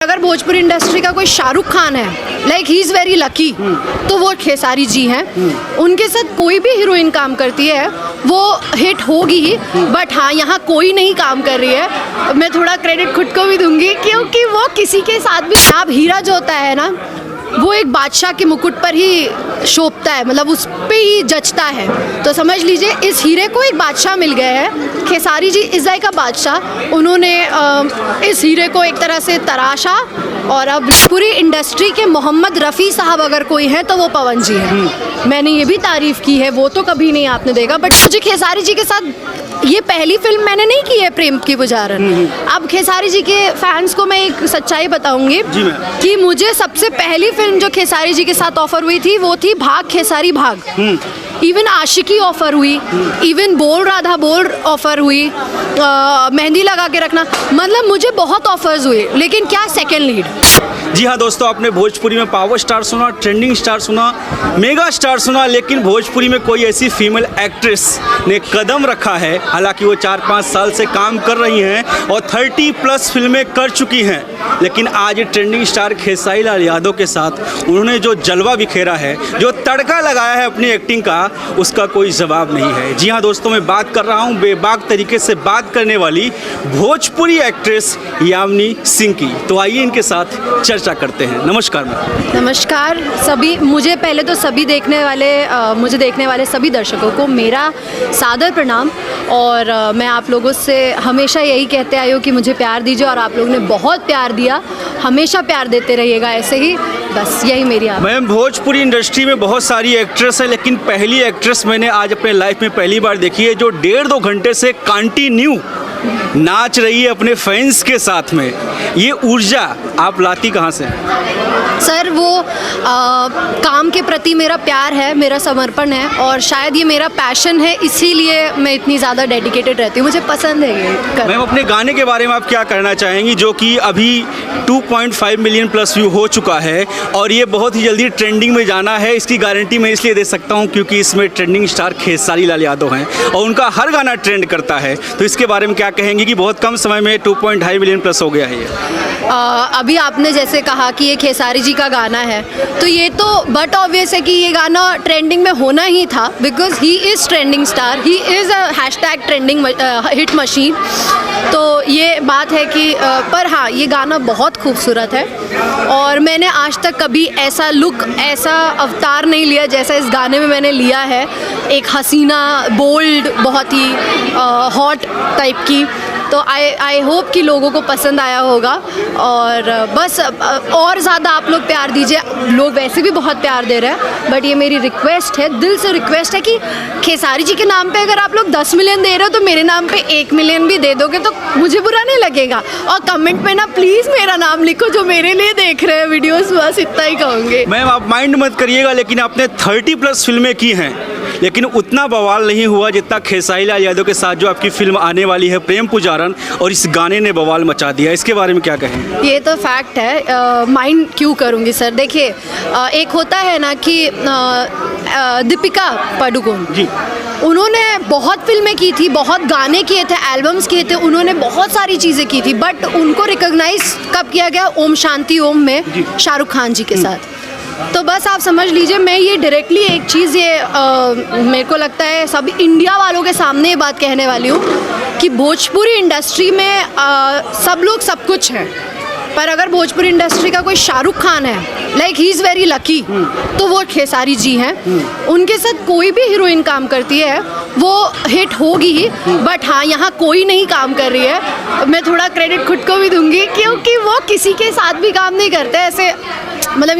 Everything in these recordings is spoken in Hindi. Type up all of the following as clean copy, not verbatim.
अगर भोजपुरी इंडस्ट्री का कोई शाहरुख खान है, like he is very lucky, तो वो खेसारी जी हैं। उनके साथ कोई भी हीरोइन काम करती है वो हिट होगी ही, बट हाँ यहाँ कोई नहीं काम कर रही है। मैं थोड़ा क्रेडिट खुद को भी दूंगी क्योंकि वो किसी के साथ भी, अब हीरा जो होता है ना वो एक बादशाह के मुकुट पर ही शोभता है, मतलब उस पे ही जचता है। तो समझ लीजिए इस हीरे को एक बादशाह मिल गया है। खेसारी जी इज़ लाइक का बादशाह, उन्होंने इस हीरे को एक तरह से तराशा और अब पूरी इंडस्ट्री के मोहम्मद रफ़ी साहब अगर कोई है तो वो पवन जी हैं। मैंने ये भी तारीफ़ की है, वो तो कभी नहीं आपने देखा, बट मुझे खेसारी जी के साथ ये पहली फिल्म मैंने नहीं की है प्रेम की पुजारन। अब खेसारी जी के फैंस को मैं एक सच्चाई बताऊंगी कि मुझे सबसे पहली फिल्म जो खेसारी जी के साथ ऑफर हुई थी वो थी भाग खेसारी भाग। इवन आशिकी ऑफर हुई, इवन बोल राधा बोल ऑफर हुई, मेहंदी लगा के रखना, मतलब मुझे बहुत ऑफर्स हुए, लेकिन क्या सेकंड लीड। जी हाँ दोस्तों, आपने भोजपुरी में पावर स्टार सुना, ट्रेंडिंग स्टार सुना, मेगा स्टार सुना, लेकिन भोजपुरी में कोई ऐसी फीमेल एक्ट्रेस ने कदम रखा है। हालांकि वो 4-5 साल से काम कर रही हैं और 30+ फिल्में कर चुकी हैं, लेकिन आज ट्रेंडिंग स्टार खेसारी लाल यादव के साथ उन्होंने जो जलवा बिखेरा है, जो तड़का लगाया है अपनी एक्टिंग का, उसका कोई जवाब नहीं है। जी हाँ दोस्तों, मैं बात कर रहा हूँ बेबाक तरीके से बात करने वाली भोजपुरी एक्ट्रेस यामिनी सिंह की। तो आइए इनके साथ चर्चा करते हैं। नमस्कार मैम। नमस्कार सभी, मुझे पहले तो सभी मुझे देखने वाले सभी दर्शकों को मेरा सादर प्रणाम। और मैं आप लोगों से हमेशा यही कहते आई हूँ कि मुझे प्यार दीजिए, और आप लोगों ने बहुत प्यार दिया, हमेशा प्यार देते रहिएगा ऐसे ही, बस यही मेरी आप। मैम, भोजपुरी इंडस्ट्री में बहुत सारी एक्ट्रेस है, लेकिन पहली एक्ट्रेस मैंने आज अपने लाइफ में पहली बार देखी है जो 1.5-2 घंटे से कंटिन्यू नाच रही है अपने फैंस के साथ में। ये ऊर्जा आप लाती कहाँ से? सर वो काम के प्रति मेरा प्यार है, मेरा समर्पण है, और शायद ये मेरा पैशन है, इसीलिए मैं इतनी ज़्यादा डेडिकेटेड रहती हूँ, मुझे पसंद है ये करना। मैम, अपने गाने के बारे में आप क्या कहना चाहेंगी जो कि अभी 2.5 मिलियन प्लस व्यू हो चुका है और ये बहुत ही जल्दी ट्रेंडिंग में जाना है? इसकी गारंटी मैं इसलिए दे सकता हूँ क्योंकि इसमें ट्रेंडिंग स्टार खेसारी लाल यादव हैं और उनका हर गाना ट्रेंड करता है। तो इसके बारे में क्या कहेंगी कि बहुत कम समय में 2.5 मिलियन प्लस हो गया है ये? अभी आपने जैसे कहा कि ये खेसारी जी का गाना है, तो ये तो बट ऑब्वियस है कि ये गाना ट्रेंडिंग में होना ही था, because he is trending star, he is a #trending hit machine. तो ये बात है कि पर हाँ, ये गाना बहुत खूबसूरत है और मैंने आज तक कभी ऐसा लुक, ऐसा अवतार नहीं लिया जैसा इस गाने में मैंने लिया है। एक हसीना, बोल्ड, बहुत ही हॉट टाइप की। तो आई होप कि लोगों को पसंद आया होगा, और बस और ज़्यादा आप लोग प्यार दीजिए। लोग वैसे भी बहुत प्यार दे रहे हैं, बट ये मेरी रिक्वेस्ट है, दिल से रिक्वेस्ट है कि खेसारी जी के नाम पे अगर आप लोग 10 मिलियन दे रहे हो तो मेरे नाम पे 1 मिलियन भी दे दोगे तो मुझे बुरा नहीं लगेगा। और कमेंट में ना प्लीज़ मेरा नाम लिखो जो मेरे लिए देख रहे हैं वीडियोस, बस इतना ही कहूँगी। मैम, आप माइंड मत करिएगा, लेकिन आपने 30+ फिल्में की हैं, लेकिन उतना बवाल नहीं हुआ जितना खेसारी लाल यादव के साथ जो आपकी फिल्म आने वाली है प्रेम पुजारन, और इस गाने ने बवाल मचा दिया। इसके बारे में क्या कहें? ये तो फैक्ट है, माइंड क्यों करूँगी सर। देखिए एक होता है ना कि दीपिका पादुकोण जी, उन्होंने बहुत फिल्में की थी, बहुत गाने किए थे, एल्बम्स किए थे, उन्होंने बहुत सारी चीज़ें की थी, बट उनको रिकॉग्नाइज कब किया गया? ओम शांति ओम में शाहरुख खान जी के साथ। तो बस आप समझ लीजिए, मैं ये डायरेक्टली एक चीज़ मेरे को लगता है सब इंडिया वालों के सामने ये बात कहने वाली हूँ कि भोजपुरी इंडस्ट्री में सब लोग सब कुछ हैं, पर अगर भोजपुरी इंडस्ट्री का कोई शाहरुख खान है, like he is very lucky, तो वो खेसारी जी हैं। उनके साथ कोई भी हीरोइन काम करती है वो हिट होगी ही, बट हाँ यहाँ कोई नहीं काम कर रही है। मैं थोड़ा क्रेडिट खुद को भी दूंगी क्योंकि वो किसी के साथ भी काम नहीं करते ऐसे, मतलब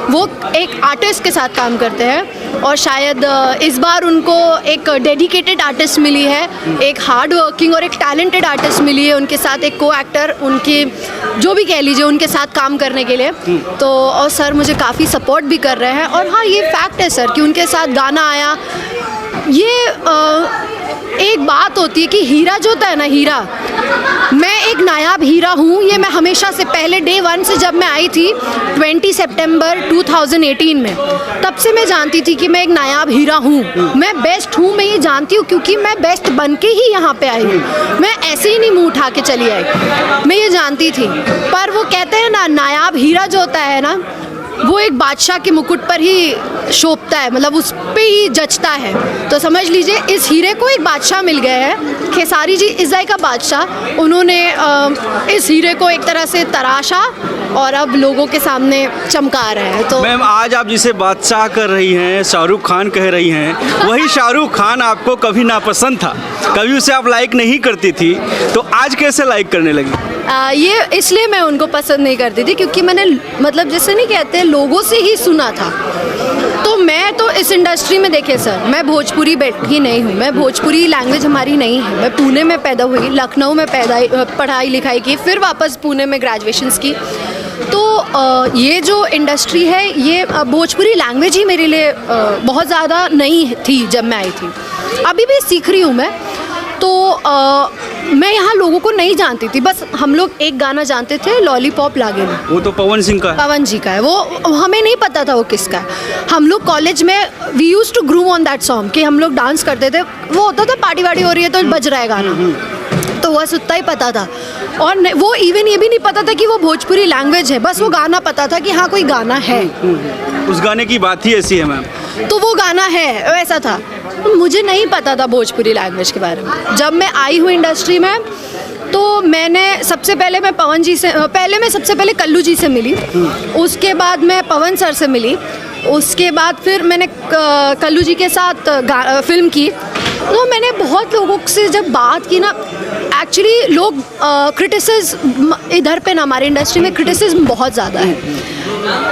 वो एक आर्टिस्ट के साथ काम करते हैं, और शायद इस बार उनको एक डेडिकेटेड आर्टिस्ट मिली है, एक हार्ड वर्किंग और एक टैलेंटेड आर्टिस्ट मिली है उनके साथ, एक को एक्टर उनकी जो भी कह लीजिए उनके साथ काम करने के लिए। तो और सर मुझे काफ़ी सपोर्ट भी कर रहे हैं, और हाँ ये फैक्ट है सर कि उनके साथ गाना आया। ये एक बात होती है कि हीरा जो होता है ना, हीरा मैं एक नायाब हीरा हूँ, ये मैं हमेशा से पहले डे 1 से जब मैं आई थी 20 सितंबर 2018 में, तब से मैं जानती थी कि मैं एक नायाब हीरा हूँ। मैं बेस्ट हूँ, मैं ये जानती हूँ, क्योंकि मैं बेस्ट बन के ही यहाँ पे आई हूँ। मैं ऐसे ही नहीं मुँह उठा के चली आई, मैं ये जानती थी। पर वो कहते हैं ना, नायाब हीरा जो होता है ना, वो एक बादशाह के मुकुट पर ही शोभता है, मतलब उस पे ही जचता है। तो समझ लीजिए इस हीरे को एक बादशाह मिल गया है, खेसारी जी इज़ाई का बादशाह। उन्होंने इस हीरे को एक तरह से तराशा और अब लोगों के सामने चमका रहे हैं। तो मैम, आज आप जिसे बादशाह कर रही हैं, शाहरुख खान कह रही हैं, वही शाहरुख खान आपको कभी नापसंद था, कभी उसे आप लाइक नहीं करती थी, तो आज कैसे लाइक करने लगी? ये इसलिए मैं उनको पसंद नहीं करती थी क्योंकि मैंने, मतलब जैसे नहीं कहते, लोगों से ही सुना था। तो मैं तो इस इंडस्ट्री में, देखिए सर, मैं भोजपुरी बैठी नहीं हूँ, मैं भोजपुरी लैंग्वेज हमारी नहीं है। मैं पुणे में पैदा हुई, लखनऊ में पढ़ाई लिखाई की, फिर वापस पुणे में ग्रेजुएशंस की। तो ये जो इंडस्ट्री है, ये भोजपुरी लैंग्वेज ही मेरे लिए बहुत ज़्यादा नई थी जब मैं आई थी। अभी भी सीख रही हूँ मैं। तो मैं यहाँ लोगों को नहीं जानती थी, बस हम लोग एक गाना जानते थे, लॉलीपॉप लागेली। वो तो पवन सिंह का है। पवन जी का है, वो हमें नहीं पता था वो किसका है। हम लोग कॉलेज में we use to groove on that song, कि हम लोग डांस करते थे। वो होता था पार्टी वार्टी हो रही है तो बज रहा है गाना, तो बस उतना ही पता था। और वो इवन ये भी नहीं पता था कि वो भोजपुरी लैंग्वेज है, बस वो गाना पता था कि हाँ कोई गाना है। उस गाने की बात ही ऐसी है मैम। तो वो गाना है, वैसा था। मुझे नहीं पता था भोजपुरी लैंग्वेज के बारे में। जब मैं आई हूँ इंडस्ट्री में, तो मैंने सबसे पहले मैं पवन जी से, मैं सबसे पहले कल्लू जी से मिली, उसके बाद मैं पवन सर से मिली, उसके बाद फिर मैंने कल्लू जी के साथ फिल्म की। तो मैंने बहुत लोगों से जब बात की ना, एक्चुअली लोग क्रिटिसिज्म इधर पे ना, हमारी इंडस्ट्री में क्रिटिसिज्म बहुत ज़्यादा है।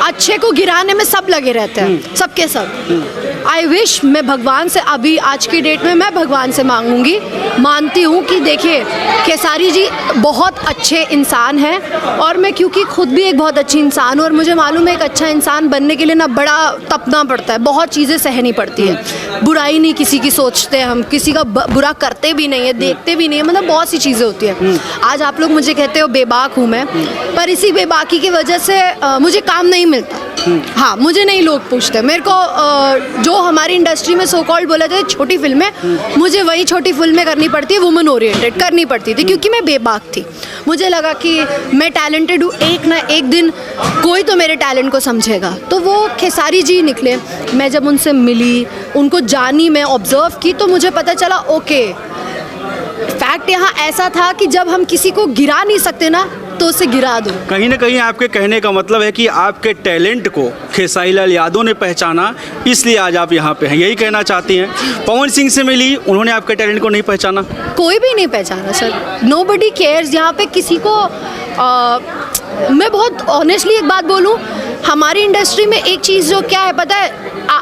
अच्छे को गिराने में सब लगे रहते हैं, सबके सब। आई विश, मैं भगवान से, अभी आज की डेट में मैं भगवान से मांगूंगी, मानती हूँ कि देखिए खेसारी जी बहुत अच्छे इंसान हैं, और मैं क्योंकि खुद भी एक बहुत अच्छी इंसान हूँ, और मुझे मालूम है एक अच्छा इंसान बनने के लिए ना बड़ा तपना पड़ता है, बहुत चीज़ें सहनी पड़ती है। बुराई नहीं किसी की सोचते, हम किसी का बुरा करते भी नहीं है, देखते भी नहीं है, मतलब बहुत सी चीज़ें होती हैं। आज आप लोग मुझे कहते हो बेबाक हूँ मैं, पर इसी बेबाकी की वजह से मुझे काम नहीं मिलता। हाँ, मुझे नहीं लोग पूछते। मेरे को जो हमारी इंडस्ट्री में सो कॉल्ड बोला जाए छोटी फिल्में, मुझे वही छोटी फिल्में करनी पड़ती है, वुमन ओरिएंटेड करनी पड़ती थी, क्योंकि मैं बेबाक थी। मुझे लगा कि मैं टैलेंटेड हूँ, एक ना एक दिन कोई तो मेरे टैलेंट को समझेगा। तो वो खेसारी जी निकले। मैं जब उनसे मिली, उनको जानी, मैं ऑब्जर्व की, तो मुझे पता चला ओके, फैक्ट यहाँ ऐसा था कि जब हम किसी को गिरा नहीं सकते ना, तो उसे गिरा दो। कहीं ना कहीं आपके कहने का मतलब है कि आपके टैलेंट को खेसारी लाल यादव ने पहचाना, इसलिए आज आप यहाँ पे हैं, यही कहना चाहती हैं? पवन सिंह से मिली, उन्होंने आपके टैलेंट को नहीं पहचाना? कोई भी नहीं पहचाना सर, नोबडी केयर्स यहाँ पे किसी को। मैं बहुत ऑनेस्टली एक बात बोलूँ, हमारी इंडस्ट्री में एक चीज़ जो क्या है पता है,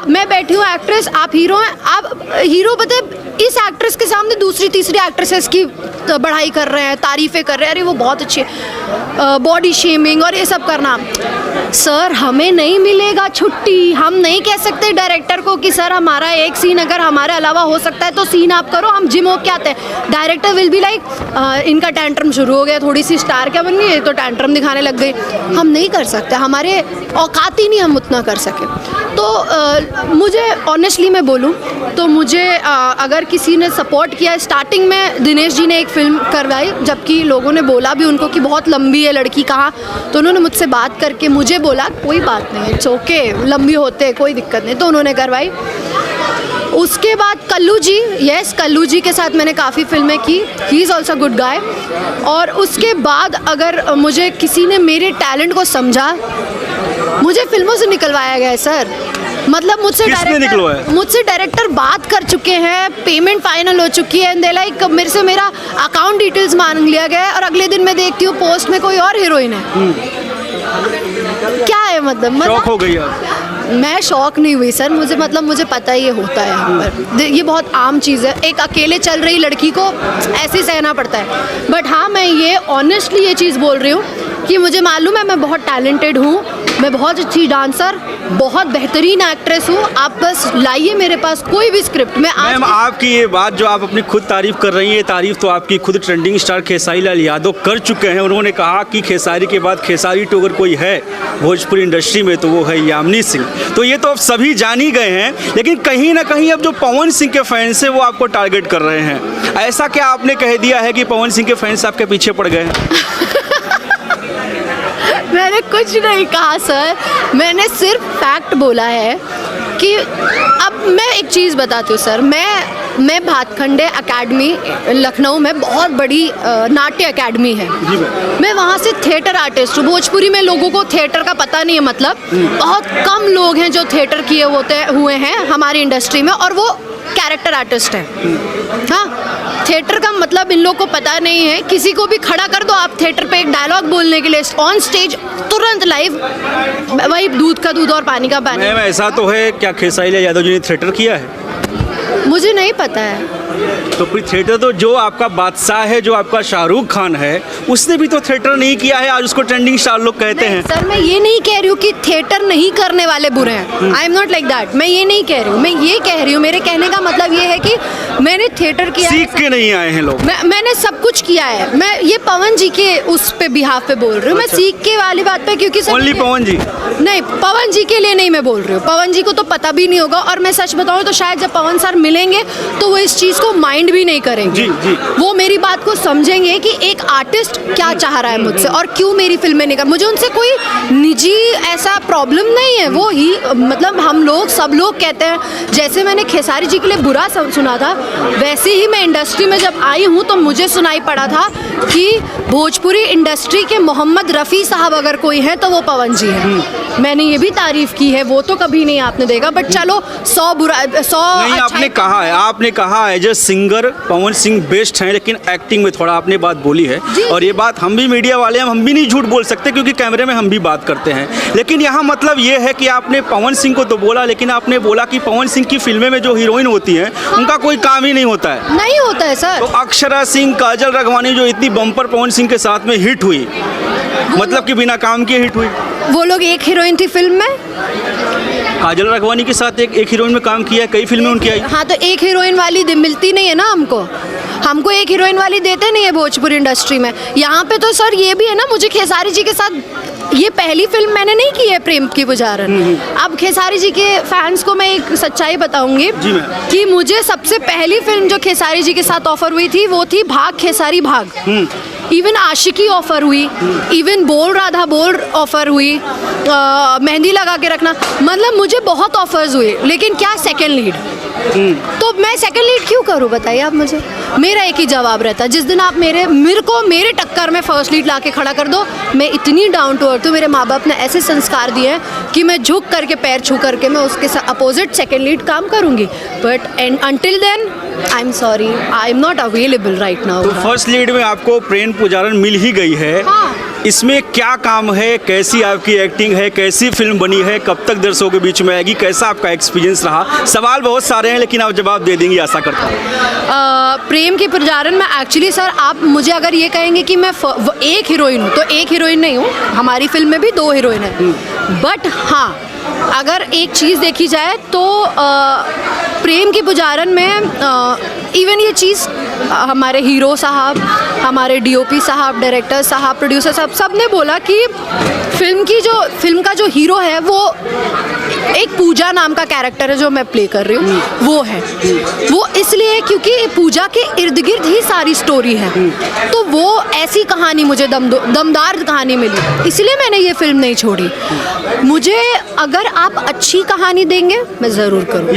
मैं बैठी हूँ एक्ट्रेस, आप हीरो हैं, आप हीरो पता है इस एक्ट्रेस के सामने दूसरी तीसरी एक्ट्रेसेस की बढ़ाई कर रहे हैं, तारीफ़ें कर रहे हैं, अरे वो बहुत अच्छी है, बॉडी शेमिंग और ये सब करना। सर हमें नहीं मिलेगा छुट्टी, हम नहीं कह सकते डायरेक्टर को कि सर हमारा एक सीन अगर हमारे अलावा हो सकता है तो सीन आप करो, हम जिम हो के आते हैं। डायरेक्टर विल बी लाइक इनका टैंट्रम शुरू हो गया, थोड़ी सी स्टार क्या बन गई तो टैंट्रम दिखाने लग गई। हम नहीं कर सकते, हमारे औकात ही नहीं हम उतना कर सके। तो मुझे ऑनेस्टली मैं बोलूँ तो मुझे अगर किसी ने सपोर्ट किया, स्टार्टिंग में दिनेश जी ने एक फिल्म करवाई, जबकि लोगों ने बोला भी उनको कि बहुत लंबी है लड़की, कहाँ, तो उन्होंने मुझसे बात करके मुझे बोला कोई बात नहीं, इट्स ओके, लंबी होते कोई दिक्कत नहीं, तो उन्होंने करवाई। उसके बाद कल्लू जी, यस कल्लू जी के साथ मैंने काफ़ी फिल्में की, he is also good guy. और उसके बाद अगर मुझे किसी ने मेरे टैलेंट को समझा, मुझे फिल्मों से निकलवाया गया है सर, मतलब मुझसे डायरेक्टर बात कर चुके हैं, पेमेंट फाइनल हो चुकी है, एंड लाइक मेरे से मेरा अकाउंट डिटेल्स मांग लिया गया है, और अगले दिन मैं देखती हूँ पोस्ट में कोई और हीरोइन है। क्या है मतलब शौक हो गई आप? मैं शौक नहीं हुई सर, मुझे पता ही होता है यहाँ पर, ये बहुत आम चीज़ है, एक अकेले चल रही लड़की को ऐसे सहना पड़ता है। बट हाँ, मैं ये ऑनेस्टली ये चीज़ बोल रही हूँ कि मुझे मालूम है मैं बहुत टैलेंटेड हूँ, मैं बहुत अच्छी डांसर, बहुत बेहतरीन एक्ट्रेस हूँ। आप बस लाइए मेरे पास कोई भी स्क्रिप्ट। मैं आज मैम आपकी ये बात जो आप अपनी खुद तारीफ कर रही हैं, ये तारीफ तो आपकी खुद ट्रेंडिंग स्टार खेसारी लाल यादव कर चुके हैं। उन्होंने कहा कि खेसारी के बाद खेसारी टू अगर कोई है भोजपुरी इंडस्ट्री में तो वो है यामिनी सिंह। तो ये तो अब सभी जान ही गए हैं, लेकिन कहीं ना कहीं अब जो पवन सिंह के फैंस हैं वो आपको टारगेट कर रहे हैं। ऐसा क्या आपने कह दिया है कि पवन सिंह के फैंस आपके पीछे पड़ गए हैं? मैंने कुछ नहीं कहा सर, मैंने सिर्फ फैक्ट बोला है कि अब मैं एक चीज़ बताती हूँ सर। मैं भातखंडे एकेडमी लखनऊ में बहुत बड़ी नाट्य एकेडमी है। मैं वहाँ से थिएटर आर्टिस्ट हूँ। भोजपुरी में लोगों को थिएटर का पता नहीं है, मतलब बहुत कम लोग हैं जो थिएटर किए हुए हैं हमारी इंडस्ट्री में, और वो कैरेक्टर आर्टिस्ट हैं। हाँ, थिएटर का मतलब इन लोग को पता नहीं है। किसी को भी खड़ा कर दो आप थिएटर पे एक डायलॉग बोलने के लिए, ऑन स्टेज तुरंत लाइव, वही दूध का दूध और पानी का पानी। मैम ऐसा तो है, क्या खेसारी लाल यादव जी ने थिएटर किया है? मुझे नहीं पता है। तो फिर थिएटर तो जो आपका बादशाह है, जो आपका शाहरुख खान है, उसने भी तो थिएटर नहीं किया है, आज उसको ट्रेंडिंग स्टार लोग कहते हैं। सर मैं ये नहीं कह रही हूँ कि थिएटर नहीं करने वाले बुरे हैं। आई एम नॉट लाइक दैट। मैं ये नहीं कह रही हूँ, मैं ये कह रही हूँ, मेरे कहने का मतलब ये है कि मैंने थिएटर किया, सीख के नहीं आए हैं लोग। मैंने सब कुछ किया है। मैं ये पवन जी के उस पे बिहाफ पे बोल रही हूँ। मैं सीख के वाली बात पे, क्योंकि ओनली पवन जी नहीं, पवन जी के लिए नहीं मैं बोल रही हूँ। पवन जी को तो पता भी नहीं होगा, और मैं सच बताऊँ तो शायद जब पवन सर मिलेंगे तो वो इस चीज़ को माइंड भी नहीं करेंगे। जी। वो मेरी बात को समझेंगे कि एक आर्टिस्ट क्या चाह रहा है मुझसे और क्यों मेरी फिल्में नहीं कर। मुझे उनसे कोई निजी ऐसा प्रॉब्लम नहीं है। वो ही मतलब हम लोग सब लोग कहते हैं, जैसे मैंने खेसारी जी के लिए बुरा सुना था, वैसे ही मैं इंडस्ट्री में जब आई हूँ तो मुझे सुनाई पड़ा था कि भोजपुरी इंडस्ट्री के मोहम्मद रफ़ी साहब अगर कोई है तो वो पवन जी है। मैंने ये भी तारीफ की है, वो तो कभी नहीं आपने देखा। बट चलो 100 नहीं, आपने कहा as a singer Pawan Singh best हैं, लेकिन एक्टिंग में थोड़ा आपने बात बोली है, और ये बात हम भी मीडिया वाले हैं, हम भी नहीं झूठ बोल सकते क्योंकि कैमरे में हम भी बात करते हैं। लेकिन यहाँ मतलब ये है कि आपने पवन सिंह को तो बोला, लेकिन आपने बोला कि पवन सिंह की फिल्में में जो हीरोइन होती हैं उनका कोई काम ही नहीं होता है। नहीं होता है सर। तो अक्षरा सिंह, काजल राघवानी जो इतनी बम्पर पवन सिंह के साथ में हिट हुई, मतलब कि बिना काम किए हिट हुई। वो लोग एक हीरोइन थी फिल्म में। काजल राघवानी के साथ एक हीरोइन में काम किया है, कई फिल्में उनकी आई। हाँ, तो एक हीरोइन वाली मिलती नहीं है ना हमको एक हीरोइन वाली देते नहीं है भोजपुरी इंडस्ट्री में। यहाँ पे तो सर ये भी है ना, मुझे खेसारी जी के साथ ये पहली फिल्म मैंने नहीं की है प्रेम की पुजारन। अब खेसारी जी के फैंस को मैं एक सच्चाई बताऊंगी कि मुझे सबसे पहली फिल्म जो खेसारी जी के साथ ऑफर हुई थी वो थी भाग खेसारी भाग। इवन आशिकी ऑफर हुई, इवन बोल राधा बोल ऑफर हुई, मेहंदी लगा के रखना, मतलब मुझे बहुत ऑफर्स हुए, लेकिन क्या सेकंड लीड। तो मैं सेकंड लीड क्यों करूं बताइए आप मुझे। मेरा एक ही जवाब रहता है, जिस दिन आप मेरे टक्कर में फर्स्ट लीड ला के खड़ा कर दो, मैं इतनी डाउन टू अर्थ हूँ, मेरे माँ बाप ने ऐसे संस्कार दिए हैं कि मैं झुक करके पैर छू करके मैं उसके साथ अपोजिट सेकंड लीड काम करूंगी। But until then I am sorry, I am not available right now. तो फर्स्ट लीड में आपको प्रेम पुजारन मिल ही गई है। हाँ। इसमें क्या काम है, कैसी आपकी एक्टिंग है, कैसी फिल्म बनी है, कब तक दर्शकों के बीच में आएगी, कैसा आपका एक्सपीरियंस रहा? सवाल बहुत सारे हैं, लेकिन आप जवाब दे देंगी आशा करता हूँ। प्रेम की पुजारन में एक्चुअली सर आप मुझे अगर ये कहेंगे कि मैं एक हीरोइन हूँ तो एक हीरोइन नहीं हूँ, हमारी फिल्म में भी 2 हीरोइन है। बट हाँ, अगर एक चीज़ देखी जाए तो प्रेम की पुजारन में इवन ये चीज़ हमारे हीरो साहब, हमारे डीओपी साहब, डायरेक्टर साहब, प्रोड्यूसर साहब, सब ने बोला कि फिल्म का जो हीरो है वो एक पूजा नाम का कैरेक्टर है जो मैं प्ले कर रही हूँ, वो है। वो इसलिए क्योंकि पूजा के इर्द गिर्द ही सारी स्टोरी है, तो वो ऐसी कहानी मुझे दमदार कहानी मिली, इसलिए मैंने ये फिल्म नहीं छोड़ी। मुझे अगर आप अच्छी कहानी देंगे मैं ज़रूर करूँ।